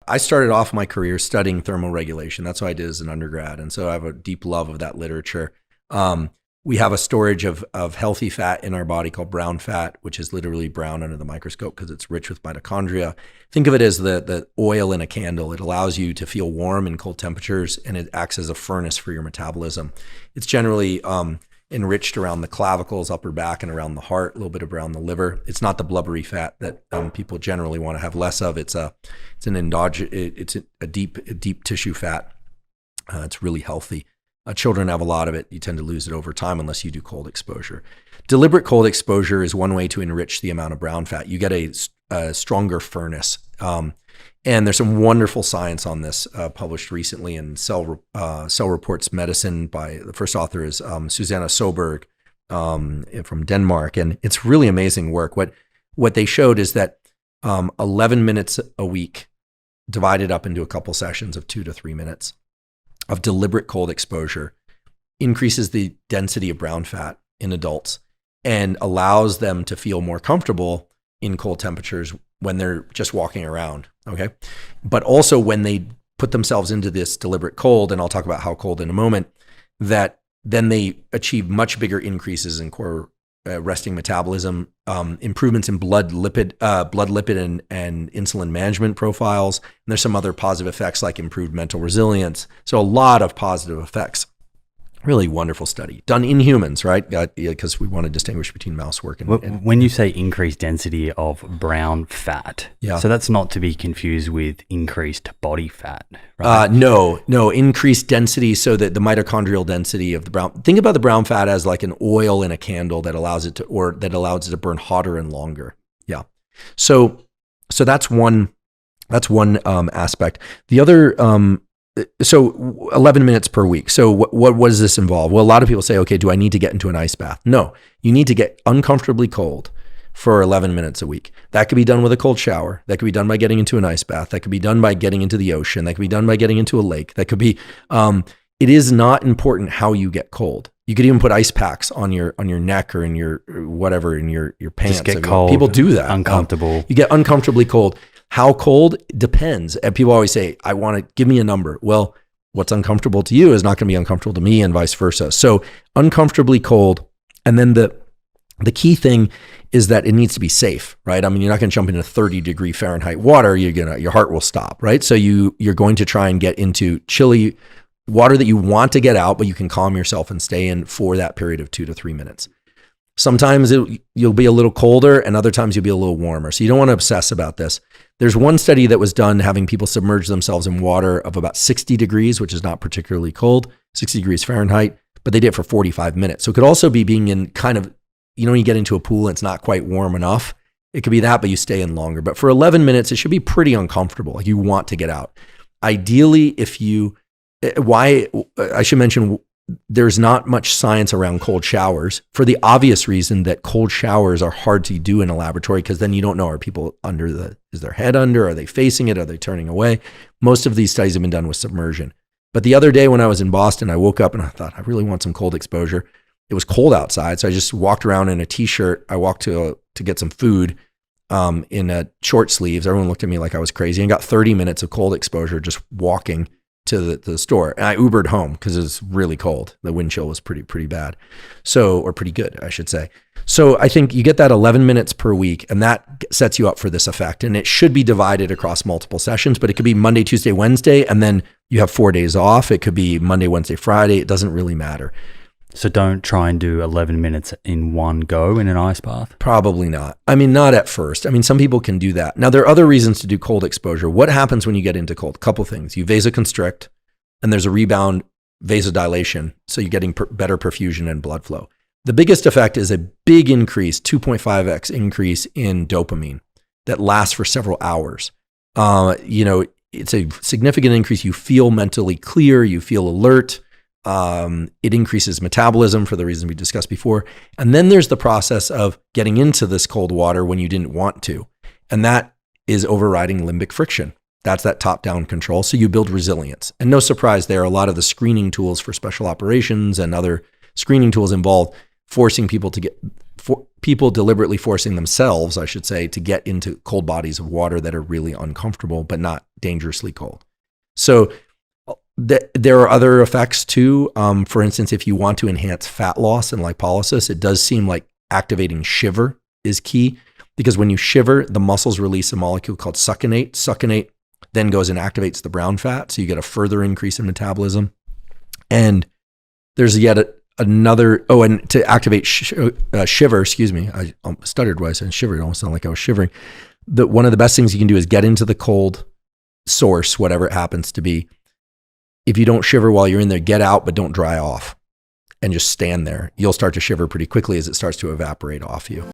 I started off my career studying thermal regulation. That's what I did as an undergrad. And so I have a deep love of that literature. We have a storage of healthy fat in our body called brown fat, which is literally brown under the microscope because it's rich with mitochondria. Think of it as the oil in a candle. It allows you to feel warm in cold temperatures, and it acts as a furnace for your metabolism. It's generally enriched around the clavicles, upper back, and around the heart, a little bit around the liver. It's not the blubbery fat that people generally want to have less of. It's a deep tissue fat. It's really healthy. Children have a lot of it. You tend to lose it over time unless you do cold exposure. Deliberate cold exposure is one way to enrich the amount of brown fat. You get a stronger furnace. And there's some wonderful science on this published recently in Cell Reports Medicine by the first author is Susanna Soberg from Denmark. And it's really amazing work. What they showed is that 11 minutes a week divided up into a couple sessions of 2 to 3 minutes of deliberate cold exposure increases the density of brown fat in adults and allows them to feel more comfortable in cold temperatures when they're just walking around, okay? But also when they put themselves into this deliberate cold, and I'll talk about how cold in a moment, that then they achieve much bigger increases in core resting metabolism, improvements in blood lipid and insulin management profiles. And there's some other positive effects like improved mental resilience. So a lot of positive effects. Really wonderful study done in humans, right? Because we want to distinguish between mouse work and when you say increased density of brown fat, so that's not to be confused with increased body fat, right? No, increased density, so that the mitochondrial density of the brown. Think about the brown fat as like an oil in a candle that allows it to burn hotter and longer. Yeah. So that's one aspect. The other. So 11 minutes per week. So what does this involve? Well, a lot of people say, okay, do I need to get into an ice bath? No, you need to get uncomfortably cold for 11 minutes a week. That could be done with a cold shower. That could be done by getting into an ice bath. That could be done by getting into the ocean. That could be done by getting into a lake. That could be, it is not important how you get cold. You could even put ice packs on your neck or in your whatever, in your pants. Just get cold. People do that. Uncomfortable. You get uncomfortably cold. How cold depends. And people always say, I want to give me a number. Well, what's uncomfortable to you is not going to be uncomfortable to me and vice versa. So uncomfortably cold. And then the key thing is that it needs to be safe, right? I mean, you're not going to jump into 30-degree Fahrenheit water. Your heart will stop, right? So you're going to try and get into chilly water that you want to get out, but you can calm yourself and stay in for that period of 2 to 3 minutes. Sometimes you'll be a little colder and other times you'll be a little warmer. So you don't want to obsess about this. There's one study that was done having people submerge themselves in water of about 60 degrees, which is not particularly cold, 60 degrees Fahrenheit, but they did it for 45 minutes. So it could also be being in kind of, when you get into a pool and it's not quite warm enough, it could be that, but you stay in longer. But for 11 minutes, it should be pretty uncomfortable. Like you want to get out. Ideally, I should mention, there's not much science around cold showers for the obvious reason that cold showers are hard to do in a laboratory because then you don't know, are people is their head under? Are they facing it? Are they turning away? Most of these studies have been done with submersion. But the other day when I was in Boston, I woke up and I thought, I really want some cold exposure. It was cold outside, so I just walked around in a t-shirt. I walked to get some food in short sleeves. Everyone looked at me like I was crazy and got 30 minutes of cold exposure just walking to the store. And I Ubered home because it was really cold. The wind chill was pretty bad. Or pretty good, I should say. So I think you get that 11 minutes per week and that sets you up for this effect. And it should be divided across multiple sessions, but it could be Monday, Tuesday, Wednesday, and then you have 4 days off. It could be Monday, Wednesday, Friday. It doesn't really matter. So don't try and do 11 minutes in one go in an ice bath? Probably not. I mean, not at first. I mean, some people can do that. Now, there are other reasons to do cold exposure. What happens when you get into cold? A couple things. You vasoconstrict, and there's a rebound vasodilation, so you're getting better perfusion and blood flow. The biggest effect is a big increase, 2.5x increase in dopamine that lasts for several hours. It's a significant increase. You feel mentally clear. You feel alert. It increases metabolism for the reason we discussed before. And then there's the process of getting into this cold water when you didn't want to. And that is overriding limbic friction. That's that top-down control. So you build resilience. And no surprise there, a lot of the screening tools for special operations and other screening tools involve forcing people to get people deliberately forcing themselves, I should say, to get into cold bodies of water that are really uncomfortable, but not dangerously cold. So there are other effects too. For instance, if you want to enhance fat loss and lipolysis, it does seem like activating shiver is key, because when you shiver, the muscles release a molecule called succinate. Succinate then goes and activates the brown fat, so you get a further increase in metabolism. And there's yet another, and to activate shiver, excuse me, I stuttered when I said shiver, it almost sounded like I was shivering. One of the best things you can do is get into the cold source, whatever it happens to be. If you don't shiver while you're in there, get out, but don't dry off and just stand there. You'll start to shiver pretty quickly as it starts to evaporate off you.